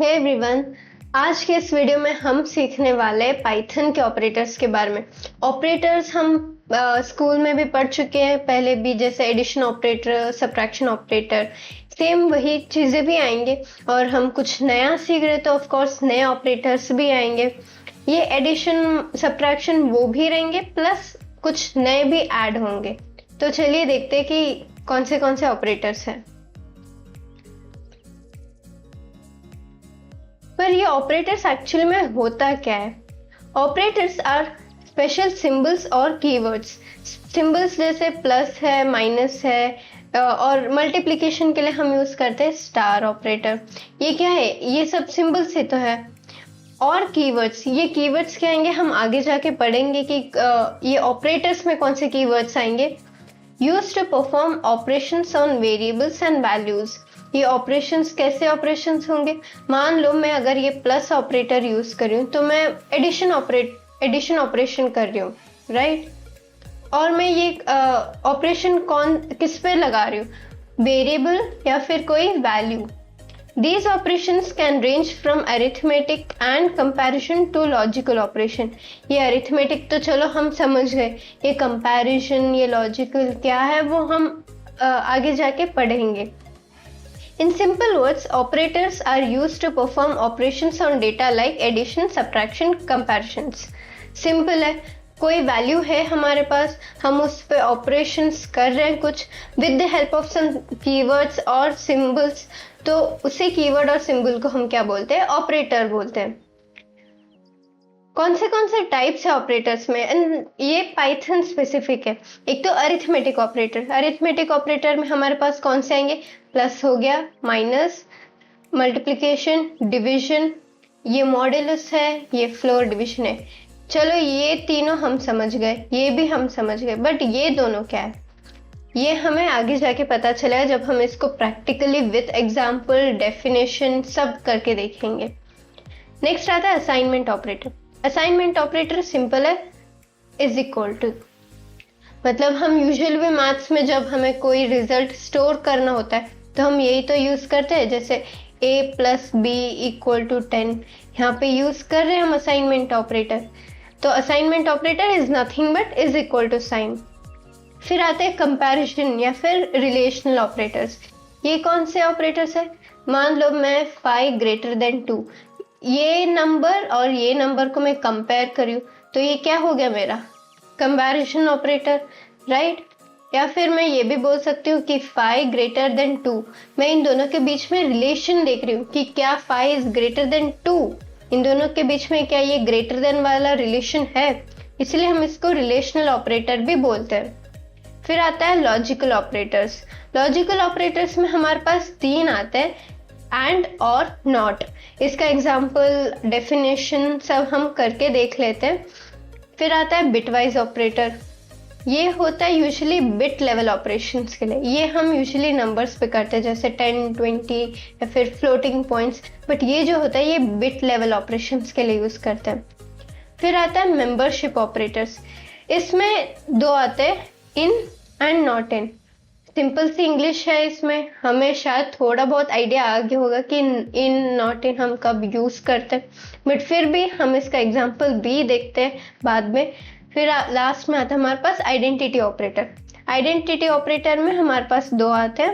Hey everyone, आज के इस वीडियो में हम सीखने वाले हैं पाइथन के ऑपरेटर्स के बारे में। ऑपरेटर्स हम स्कूल में भी पढ़ चुके हैं पहले भी, जैसे addition operator, subtraction operator, same वही चीज़ें भी आएंगे। और हम कुछ नया सीख रहे तो ऑफ कोर्स नए ऑपरेटर्स भी आएंगे। ये एडिशन सब्ट्रैक्शन वो भी रहेंगे, प्लस कुछ नए भी ऐड होंगे। तो चलिए देखते हैं कि कौन से ऑपरेटर्स हैं। पर ये ऑपरेटर्स एक्चुअली में होता क्या है? ऑपरेटर्स आर स्पेशल सिंबल्स और कीवर्ड्स। सिंबल्स जैसे प्लस है, माइनस है, और मल्टीप्लिकेशन के लिए हम यूज करते हैं स्टार ऑपरेटर। ये क्या है? ये सब सिंबल्स ही तो है। और कीवर्ड्स, ये कीवर्ड्स क्या आएंगे हम आगे जाके पढ़ेंगे कि ये ऑपरेटर्स में कौन से कीवर्ड्स आएंगे। Use to perform operations on variables and values. ये ऑपरेशंस कैसे ऑपरेशंस होंगे? मान लो मैं अगर ये प्लस ऑपरेटर यूज कर रही हूँ तो मैं एडिशन ऑपरेशन कर रही हूँ, राइट? और मैं ये ऑपरेशन किस पे लगा रही हूँ? वेरिएबल या फिर कोई value. These operations can range from arithmetic and comparison to logical operation। ये arithmetic तो चलो हम समझ गए, ये comparison, ये logical क्या है वो हम आगे जाके पढ़ेंगे। In simple words, operators are used to perform operations on data like addition, subtraction, comparisons। Simple है, कोई वैल्यू है हमारे पास, हम उस पे ऑपरेशंस कर रहे हैं कुछ with the help of some keywords और सिंबल्स। तो उसी कीवर्ड और सिंबल को हम क्या बोलते हैं? ऑपरेटर बोलते हैं। कौन से टाइप्स है ऑपरेटर्स में? एंड ये पाइथन स्पेसिफिक है। एक तो अरिथमेटिक ऑपरेटर। अरिथमेटिक ऑपरेटर में हमारे पास कौन से आएंगे? प्लस हो गया, माइनस, मल्टीप्लिकेशन, डिवीजन, ये मॉड्यूलस है, ये फ्लोर डिवीजन है। चलो ये तीनों हम समझ गए, ये भी हम समझ गए, बट ये दोनों क्या है ये हमें आगे जाके पता चला जब हम इसको प्रैक्टिकली विथ एग्जाम्पल, डेफिनेशन सब करके देखेंगे। नेक्स्ट आता है assignment operator. Assignment operator simple है, इज इक्वल टू। मतलब हम यूजुअली भी मैथ्स में जब हमें कोई रिजल्ट स्टोर करना होता है तो हम यही तो यूज करते हैं, जैसे a plus B equal to 10। यहाँ पे यूज कर रहे हैं हम असाइनमेंट ऑपरेटर। तो assignment operator is nothing but is equal to sign. फिर आते हैं कंपैरिजन या फिर रिलेशनल ऑपरेटर्स। ये कौन से ऑपरेटर्स है? मान लो मैं 5 ग्रेटर देन 2, ये नंबर और ये नंबर को मैं कंपेयर करूँ तो ये क्या हो गया मेरा? Comparison operator, right? या फिर मैं ये भी बोल सकती हूँ कि 5 ग्रेटर देन 2, मैं इन दोनों के बीच में रिलेशन देख रही हूँ कि क्या 5 इज ग्रेटर देन 2, इन दोनों के बीच में क्या ये ग्रेटर देन वाला रिलेशन है, इसलिए हम इसको रिलेशनल ऑपरेटर भी बोलते हैं। फिर आता है लॉजिकल ऑपरेटर्स। लॉजिकल ऑपरेटर्स में हमारे पास 3 आते हैं, एंड और नॉट। इसका एग्जाम्पल, डेफिनेशन सब हम करके देख लेते हैं। फिर आता है बिटवाइज ऑपरेटर। ये होता है यूजुअली बिट लेवल ऑपरेशंस के लिए। ये हम यूजुअली नंबर्स पे करते हैं, जैसे 10, 20 या फिर फ्लोटिंग पॉइंट्स, बट ये जो होता है ये बिट लेवल ऑपरेशंस के लिए यूज करते हैं। फिर आता है मेंबरशिप ऑपरेटर्स। इसमें 2 आते हैं, in and not in. Simple सी इंग्लिश है, इसमें हमें शायद थोड़ा बहुत आइडिया आ गया होगा कि इन नॉट इन हम कब यूज करते हैं, बट फिर भी हम इसका एग्जाम्पल भी देखते हैं बाद में। फिर लास्ट में आता है हमारे पास आइडेंटिटी ऑपरेटर। आइडेंटिटी ऑपरेटर में हमारे पास 2 आते हैं,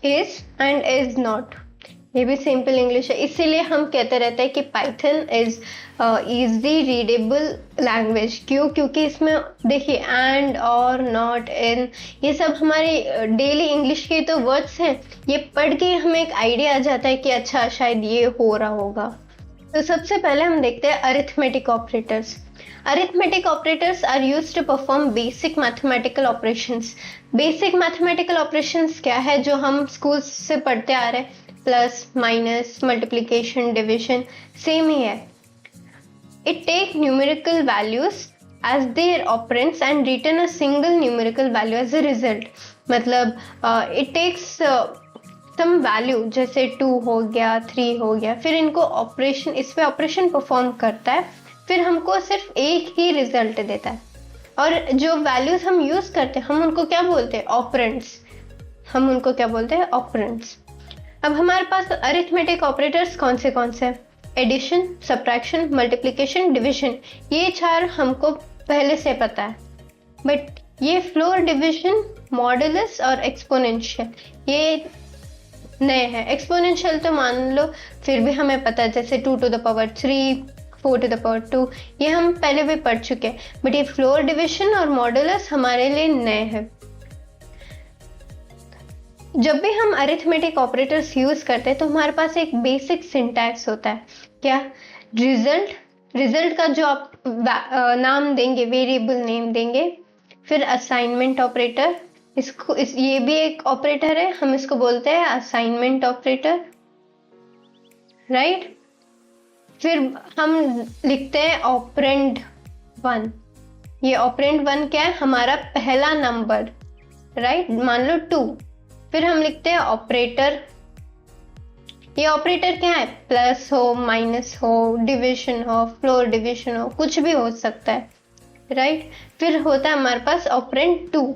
इज एंड इज नॉट। ये भी सिंपल इंग्लिश है, इसीलिए हम कहते रहते हैं कि Python is easy readable language. क्यों? क्योंकि इसमें देखिए एंड और नॉट इन ये सब हमारी डेली इंग्लिश के तो वर्ड्स हैं। ये पढ़ के हमें एक आइडिया आ जाता है कि अच्छा शायद ये हो रहा होगा। तो सबसे पहले हम देखते हैं arithmetic operators. Arithmetic operators are used to perform basic mathematical operations। Basic mathematical operations क्या है जो हम स्कूल से पढ़ते आ रहे हैं? Plus, minus, multiplication, division, same ही है। It take numerical values as their operands and return a single numerical value as a result। मतलब it takes some value, जैसे 2 हो गया, 3 हो गया, फिर इनको ऑपरेशन, इस पे ऑपरेशन परफॉर्म करता है, फिर हमको सिर्फ एक ही रिजल्ट देता है। और जो वैल्यूज हम यूज करते हैं हम उनको क्या बोलते हैं? ऑपरेंड्स। हम उनको क्या बोलते हैं? ऑपरेंड्स। अब हमारे पास अरिथमेटिक ऑपरेटर्स कौन से एडिशन, सब्ट्रैक्शन, मल्टीप्लिकेशन, डिविजन, ये 4 हमको पहले से पता है। बट ये फ्लोर, डिविजन, मॉडुलस और एक्सपोनेंशियल ये नए हैं। एक्सपोनेंशियल तो मान लो फिर भी हमें पता है, जैसे 2 to the power 3, 4 to the power 2, ये हम पहले भी पढ़ चुके हैं। बट ये फ्लोर, डिविजन और मॉडुलस हमारे लिए नए हैं। जब भी हम अरिथमेटिक ऑपरेटर्स यूज करते हैं तो हमारे पास एक बेसिक सिंटैक्स होता है। क्या? रिजल्ट का जो आप नाम देंगे, वेरिएबल नेम देंगे, फिर असाइनमेंट ऑपरेटर, ये भी एक ऑपरेटर है, हम इसको बोलते हैं असाइनमेंट ऑपरेटर, राइट। फिर हम लिखते हैं ऑपरेंड 1। ये ऑपरेंड 1 क्या है? हमारा पहला नंबर, राइट, मान लो 2। फिर हम लिखते हैं ऑपरेटर। ये ऑपरेटर क्या है? प्लस हो, माइनस हो, डिवीजन हो, फ्लोर डिवीजन हो, कुछ भी हो सकता है, राइट। फिर होता है हमारे पास ऑपरेंड 2।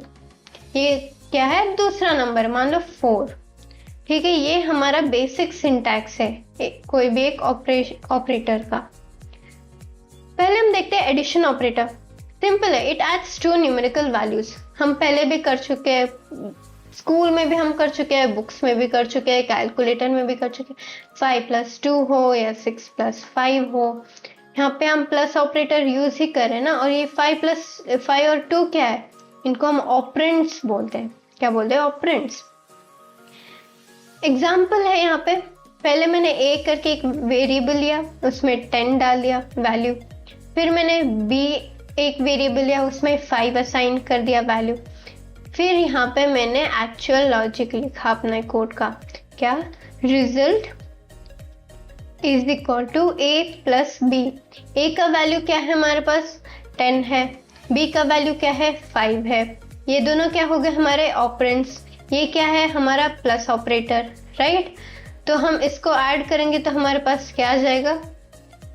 ये क्या है? दूसरा नंबर, मान लो 4, ठीक है। ये हमारा बेसिक सिंटैक्स है कोई भी एक ऑपरेटर का। पहले हम देखते हैं एडिशन ऑपरेटर। सिंपल है, इट एड्स 2 न्यूमेरिकल वैल्यूज। हम पहले भी कर चुके हैं, स्कूल में भी हम कर चुके हैं, बुक्स में भी कर चुके हैं, कैलकुलेटर में भी कर चुके हैं। 5 + 2 हो या 6 + 5 हो, यहाँ पे हम प्लस ऑपरेटर यूज ही करें ना। और ये 5 + 5 और 2 क्या है? इनको हम ऑपरेंड्स बोलते हैं। क्या बोलते हैं? ऑपरेंड्स। एग्जाम्पल है यहाँ पे, पहले मैंने a करके एक वेरिएबल लिया, उसमें 10 डाल दिया वैल्यू। फिर मैंने b एक वेरिएबल लिया, उसमें 5 असाइन कर दिया वैल्यू। फिर यहाँ पे मैंने एक्चुअल लॉजिक लिखा अपने कोड का। क्या? Result is equal to a + b। a का वैल्यू क्या है हमारे पास? 10 है। b का वैल्यू क्या है? 5 है। ये दोनों क्या हो गए? हमारे ऑपरेंड्स। ये क्या है? हमारा प्लस ऑपरेटर, राइट। तो हम इसको ऐड करेंगे तो हमारे पास क्या आ जाएगा?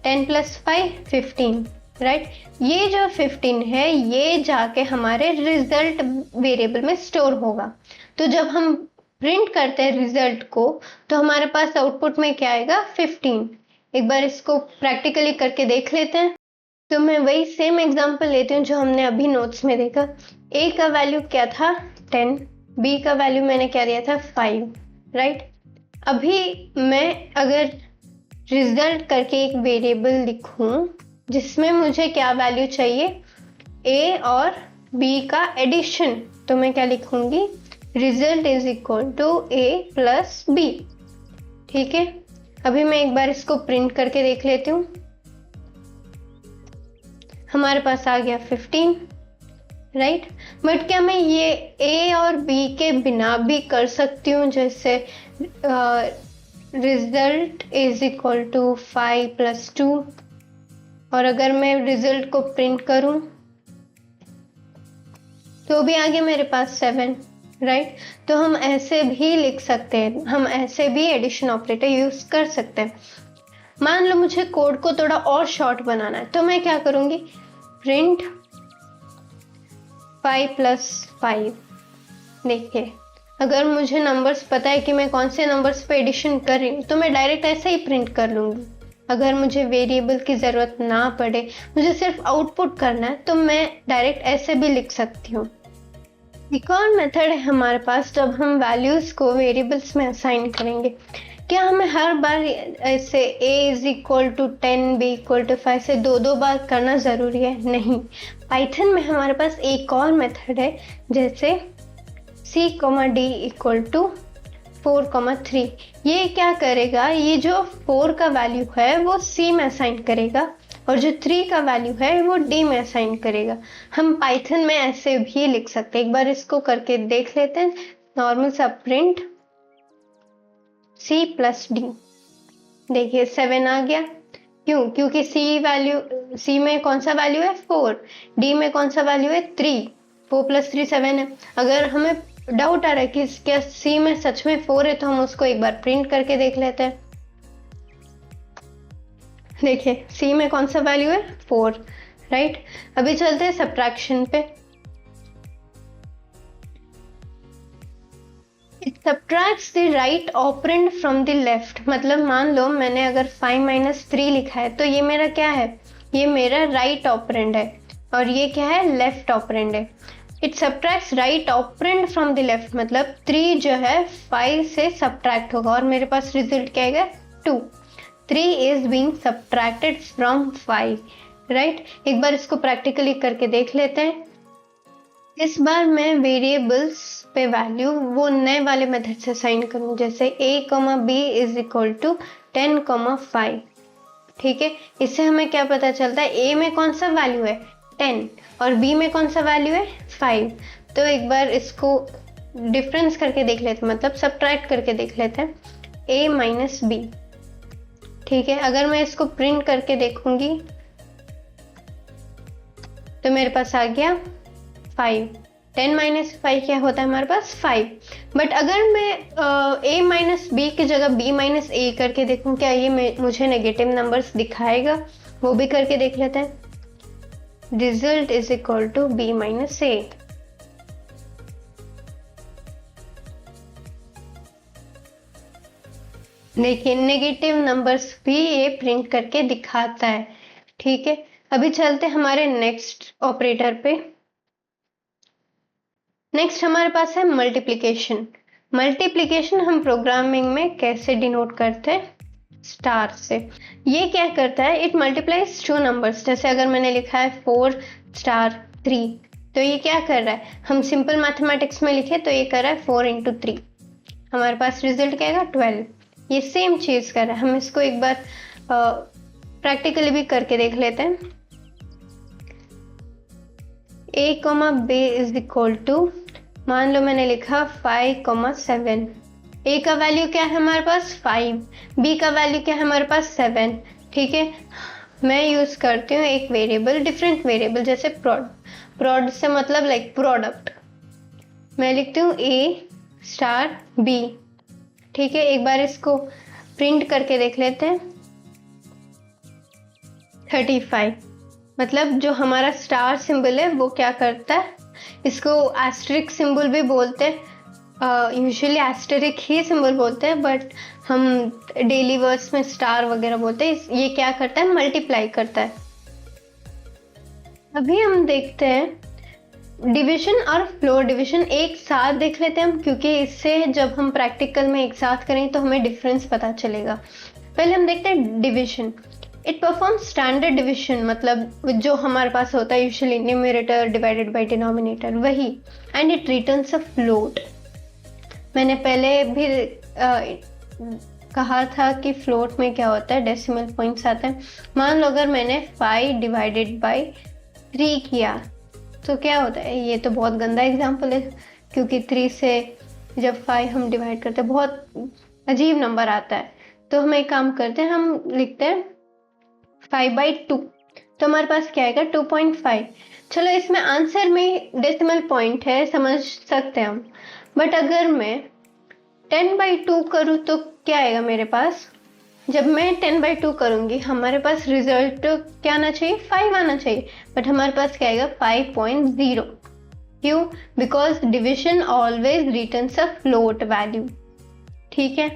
10 + 5 15, राइट। ये जो 15 है ये जाके हमारे रिजल्ट वेरिएबल में स्टोर होगा। तो जब हम प्रिंट करते हैं रिजल्ट को तो हमारे पास आउटपुट में क्या आएगा? 15। एक बार इसको प्रैक्टिकली करके देख लेते हैं। तो मैं वही सेम एग्जांपल लेती हूँ जो हमने अभी नोट्स में देखा। a का वैल्यू क्या था? 10। b का वैल्यू मैंने क्या दिया था? 5, राइट। अभी मैं अगर रिजल्ट करके एक वेरिएबल लिखूं जिसमें मुझे क्या वैल्यू चाहिए? a और b का एडिशन, तो मैं क्या लिखूंगी? Result is equal to a + b, ठीक है। अभी मैं एक बार इसको प्रिंट करके देख लेती हूँ। हमारे पास आ गया 15, राइट। बट क्या मैं ये a और b के बिना भी कर सकती हूँ? जैसे रिजल्ट इज इक्वल टू 5 + 2, और अगर मैं रिजल्ट को प्रिंट करूं तो भी आ गया मेरे पास 7, राइट। तो हम ऐसे भी लिख सकते हैं, हम ऐसे भी एडिशन ऑपरेटर यूज कर सकते हैं। मान लो मुझे कोड को थोड़ा और शॉर्ट बनाना है तो मैं क्या करूंगी? प्रिंट 5 + 5। देखिए, अगर मुझे नंबर्स पता है कि मैं कौन से नंबर्स पे एडिशन कर रही हूँ तो मैं डायरेक्ट ऐसे ही प्रिंट कर लूंगी। अगर मुझे वेरिएबल की ज़रूरत ना पड़े, मुझे सिर्फ आउटपुट करना है, तो मैं डायरेक्ट ऐसे भी लिख सकती हूँ। एक और मेथड है हमारे पास जब हम वैल्यूज़ को वेरिएबल्स में असाइन करेंगे। क्या हमें हर बार ऐसे a = 10, b = 5 से दो बार करना ज़रूरी है? नहीं। पाइथन में हमारे पास एक और मेथड है, जैसे c, d = 4, 3। ये क्या करेगा? ये जो 4 का वैल्यू है वो c में असाइन करेगा और जो 3 का वैल्यू है वो d में असाइन करेगा। हम पाइथन में ऐसे भी लिख सकते हैं। एक बार इसको करके देख लेते हैं। नॉर्मल सा प्रिंट c + d। देखिए 7 आ गया। क्यों? क्योंकि c में कौन सा वैल्यू है? 4। d में कौन सा वैल्यू है? 3। 4 + 3 7 है। अगर हमें डाउट आ रहा है कि क्या c में सच में 4 है तो हम उसको एक बार प्रिंट करके देख लेते हैं। देखिए c में कौन सा वैल्यू है? 4, राइट। अभी चलते हैं सब्ट्रैक्शन पे। It subtracts the right operand from the left, मतलब मान लो मैंने अगर 5 - 3 लिखा है तो ये मेरा क्या है, ये मेरा राइट ऑपरेंड है और ये क्या है, लेफ्ट ऑपरेंड है। It subtracts right operand from the left, मतलब 3 जो है 5 से सब्ट्रैक्ट होगा और मेरे पास रिजल्ट क्या आएगा, 2। 3 is being subtracted from 5, right. एक बार इसको प्रैक्टिकली करके देख लेते हैं। इस बार मैं वेरिएबल्स पे वैल्यू वो नए वाले मेथड से साइन करूँ, जैसे a, b is equal to 10, 5। ठीक है, इससे हमें क्या पता चलता है, a में कौन सा वैल्यू है 10 और b में कौन सा वैल्यू है 5। तो एक बार इसको डिफरेंस करके देख लेते हैं, मतलब सब्ट्रैक्ट करके देख लेते हैं, a - b। ठीक है, अगर मैं इसको प्रिंट करके देखूंगी तो मेरे पास आ गया 5। 10 - 5 क्या होता है हमारे पास 5। बट अगर मैं a - b की जगह b - a करके देखूं, क्या ये मुझे नेगेटिव नंबर्स दिखाएगा, वो भी करके देख लेते हैं। Result is equal to b - a। देखिए नेगेटिव नंबर्स भी ये प्रिंट करके दिखाता है। ठीक है, अभी चलते हमारे नेक्स्ट ऑपरेटर पे। नेक्स्ट हमारे पास है मल्टीप्लिकेशन। मल्टीप्लिकेशन हम प्रोग्रामिंग में कैसे डिनोट करते हैं, स्टार से। ये क्या करता है, इट मल्टीप्लाइज 2 नंबर्स। जैसे अगर मैंने लिखा है 4 * 3, तो ये क्या कर रहा है, हम सिंपल मैथमेटिक्स में लिखे तो ये कर रहा है 4 × 3, हमारे पास रिजल्ट क्या आएगा 12। ये सेम चीज कर रहा है। हम इसको एक बार प्रैक्टिकली भी करके देख लेते हैं। a, b is equal to, मान लो मैंने लिखा 5, 7। a का वैल्यू क्या है हमारे पास 5, b का वैल्यू क्या है हमारे पास 7। ठीक है, मैं यूज करती हूँ एक वेरिएबल, डिफरेंट वेरिएबल, जैसे प्रोड से मतलब लाइक प्रोडक्ट। मैं लिखती हूँ a * b। ठीक है, एक बार इसको प्रिंट करके देख लेते हैं। 35, मतलब जो हमारा स्टार सिंबल है वो क्या करता है, इसको एस्टेरिक सिंबल भी बोलते हैं, यूजुअली एस्टेरिक ही सिंबल बोलते हैं, बट हम डेली वर्ड्स में स्टार वगैरह बोलते हैं। ये क्या करता है, मल्टीप्लाई करता है। अभी हम देखते हैं डिवीजन और फ्लोर डिवीजन एक साथ देख लेते हैं हम, क्योंकि इससे जब हम प्रैक्टिकल में एक साथ करें तो हमें डिफरेंस पता चलेगा। पहले हम देखते हैं division. It perform standard division, मतलब जो हमारे पास होता है usually numerator divided by denominator, वही। And it returns a float. मैंने पहले भी कहा था कि फ्लोट में क्या होता है, डेसिमल पॉइंट्स आते हैं। मान लो अगर मैंने 5 / 3 किया तो क्या होता है, ये तो बहुत गंदा एग्जाम्पल है, क्योंकि 3 से जब 5 हम डिवाइड करते हैं बहुत अजीब नंबर आता है। तो हम एक काम करते हैं, हम लिखते हैं 5/2, तो हमारे पास क्या आएगा 2.5। चलो इसमें आंसर में डेसिमल पॉइंट है, समझ सकते हैं हम। बट अगर मैं 10/2 करूँ तो क्या आएगा मेरे पास, जब मैं 10/2 करूंगी हमारे पास रिजल्ट क्या आना चाहिए, 5 आना चाहिए, बट हमारे पास क्या आएगा 5.0। क्यों, because division always returns a float value. ठीक है,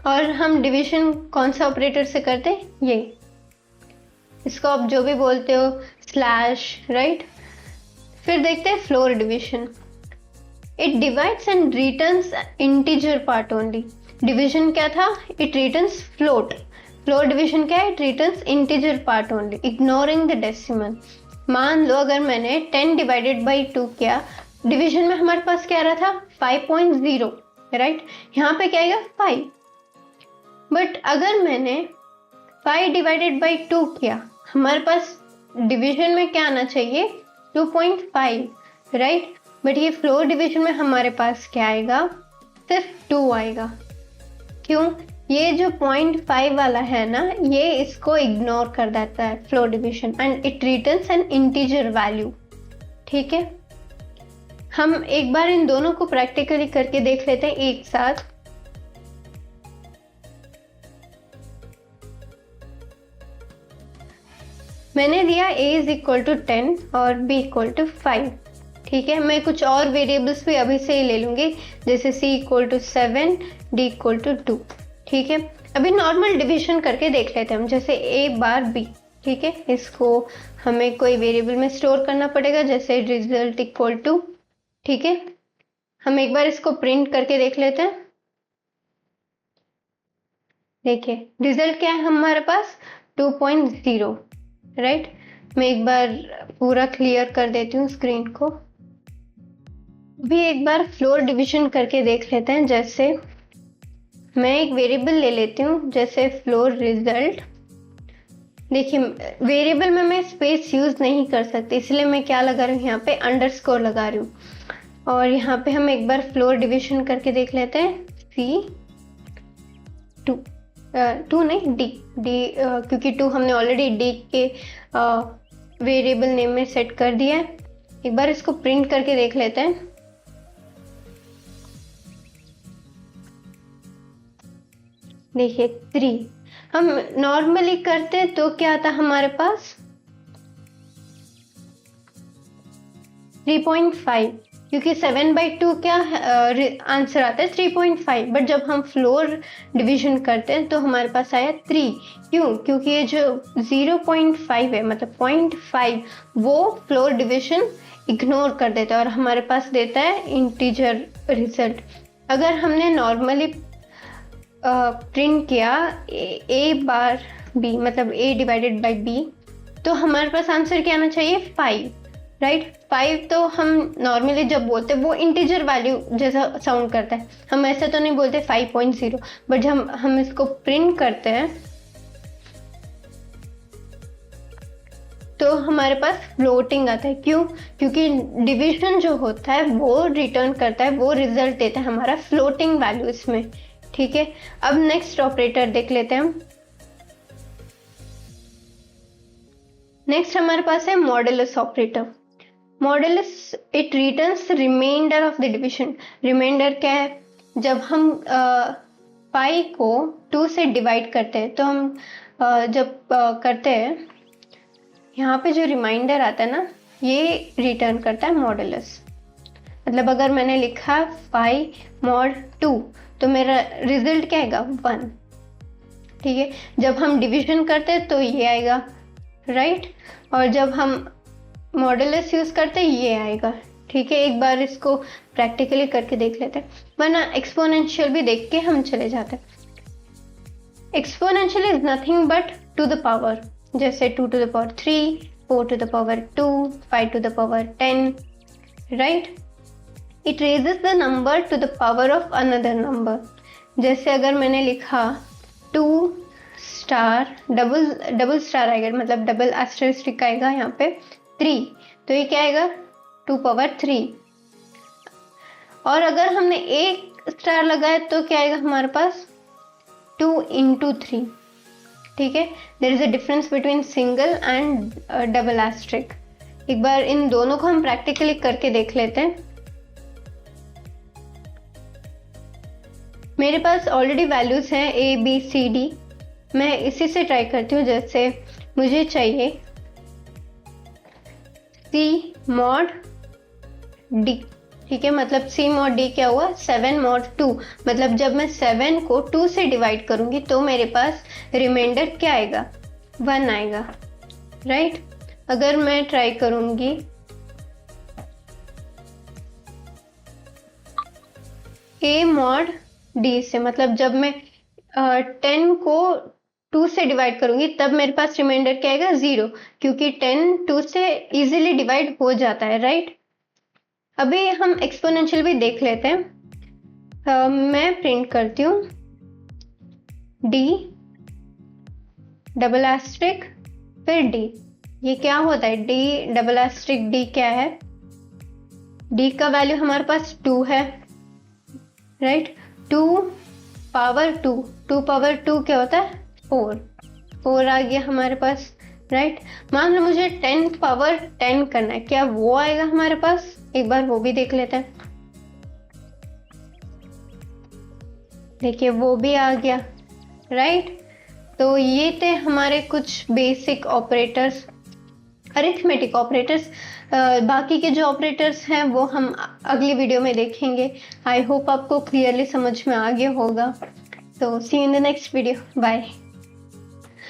और हम डिविजन कौन सा ऑपरेटर से करते हैं, ये, इसको आप जो भी बोलते हो स्लैश, राइट। फिर देखते हैं floor division. It divides and returns integer part only. Division क्या था, it returns float. Floor division क्या है, it returns integer part only, ignoring the decimal. मान लो अगर मैंने 10/2 किया, डिवीजन में हमारे पास क्या आ रहा था 5.0, राइट। यहाँ पे क्या आएगा 5। बट अगर मैंने 5/2 किया, हमारे पास डिवीजन में क्या आना चाहिए 2.5, राइट। बट ये फ्लोर डिवीजन में हमारे पास क्या आएगा, सिर्फ 2 आएगा। क्यों, ये जो 0.5 वाला है ना, ये इसको इग्नोर कर देता है floor division, and it returns N integer value. ठीक है, हम एक बार इन दोनों को प्रैक्टिकली करके देख लेते हैं एक साथ। मैंने दिया a = 10 और b = 5। ठीक है, मैं कुछ और वेरिएबल्स भी अभी से ही ले लूंगी, जैसे c equal to 7, d equal to 2। ठीक है, अभी नॉर्मल डिवीजन करके देख लेते हैं हम, जैसे a बार b। ठीक है, इसको हमें कोई वेरिएबल में स्टोर करना पड़ेगा, जैसे रिजल्ट इक्वल टू। ठीक है, हम एक बार इसको प्रिंट करके देख लेते हैं। देखिए रिजल्ट क्या है हमारे पास, 2.0। राइट, मैं एक बार पूरा क्लियर कर देती हूँ स्क्रीन को। भी एक बार फ्लोर डिवीजन करके देख लेते हैं, जैसे मैं एक वेरिएबल ले लेती हूँ, जैसे फ्लोर रिजल्ट। देखिए वेरिएबल में मैं स्पेस यूज नहीं कर सकती, इसलिए मैं क्या लगा रही हूँ, यहाँ पे अंडरस्कोर लगा रही हूँ। और यहाँ पे हम एक बार फ्लोर डिवीजन करके देख लेते हैं, टू नहीं डी, क्योंकि 2 हमने ऑलरेडी डी के वेरिएबल नेम में सेट कर दिया है। एक बार इसको प्रिंट करके देख लेते हैं। देखिए 3 हम नॉर्मली करते हैं तो क्या आता हमारे पास 3.5, क्योंकि 7/2 क्या आंसर आता है 3.5, बट जब हम फ्लोर डिवीजन करते हैं तो हमारे पास आया 3। क्यों? क्योंकि ये जो 0.5 है, मतलब 0.5, वो फ्लोर डिवीजन इग्नोर कर देता है और हमारे पास देता है इंटीजर रिजल्ट। अगर हमने नॉर्मली प्रिंट किया a बार b, मतलब a डिवाइडेड बाई b, तो हमारे पास आंसर क्या आना चाहिए 5। राइट, 5 तो हम नॉर्मली जब बोलते हैं वो इंटीजर वैल्यू जैसा साउंड करता है, हम ऐसे तो नहीं बोलते 5.0, बट जब हम इसको प्रिंट करते हैं तो हमारे पास फ्लोटिंग आता है। क्यों? क्योंकि डिवीजन जो होता है वो रिटर्न करता है, वो रिजल्ट देता है हमारा फ्लोटिंग वैल्यू इसमें। ठीक है, अब नेक्स्ट ऑपरेटर देख लेते हैं हम। नेक्स्ट हमारे पास है modulus operator. Modulus it returns remainder of the division. Remainder क्या है? जब हम पाई को 2 से डिवाइड करते हैं तो हम जब करते हैं, यहाँ पे जो रिमाइंडर आता है ना, ये रिटर्न करता है मॉडुलस। मतलब अगर मैंने लिखा 5 mod 2 तो मेरा रिजल्ट क्या आएगा 1। ठीक है, जब हम डिवीजन करते हैं तो ये आएगा, राइट, और जब हम मॉडुलस यूज करते हैं ये आएगा। ठीक है, एक बार इसको प्रैक्टिकली करके देख लेते हैं, वरना एक्सपोनेंशियल भी देख के हम चले जाते हैं। Exponential is nothing but to the power, जैसे 2 to the power 3, 4 to the power 2, 5 to the power 10, right? It raises the number to the power of another number. जैसे अगर मैंने लिखा 2 स्टार डबल स्टार आएगा, मतलब डबल एस्टेरिस्क आएगा यहाँ पे 3, तो ये क्या आएगा 2 power 3। और अगर हमने एक स्टार लगाया तो क्या आएगा हमारे पास 2 into 3। ठीक है, there is a difference between single and double asterisk. एक बार इन दोनों को हम प्रैक्टिकली करके देख लेते हैं। मेरे पास ऑलरेडी वैल्यूज हैं a b c d, मैं इसी से ट्राई करती हूँ। जैसे मुझे चाहिए c mod d। ठीक है, मतलब c mod d क्या हुआ 7 mod 2, मतलब जब मैं 7 को 2 से डिवाइड करूंगी तो मेरे पास रिमाइंडर क्या आएगा 1 आएगा, राइट। अगर मैं ट्राई करूंगी a mod d से, मतलब जब मैं 10 को 2 से डिवाइड करूंगी तब मेरे पास रिमाइंडर क्या आएगा 0, क्योंकि 10 2 से इजीली डिवाइड हो जाता है, राइट। अभी हम एक्सपोनेंशियल भी देख लेते हैं। मैं प्रिंट करती हूँ d डबल एस्टेरिस्क फिर d। ये क्या होता है d डबल एस्टेरिस्क d क्या है, d का वैल्यू हमारे पास 2 है, राइट। 2 power 2 power 2 क्या होता है 4 आ गया हमारे पास, राइट। मान लो मुझे 10 power 10 करना है, क्या वो आएगा हमारे पास? एक बार वो भी देख लेते हैं। देखिए वो भी आ गया, राइट। तो ये थे हमारे कुछ बेसिक ऑपरेटर्स। Arithmetic operators. बाकी के जो ऑपरेटर्स हैं वो हम अगली वीडियो में देखेंगे। आई होप आपको क्लियरली समझ में आ गया होगा। तो see you in the next video, bye.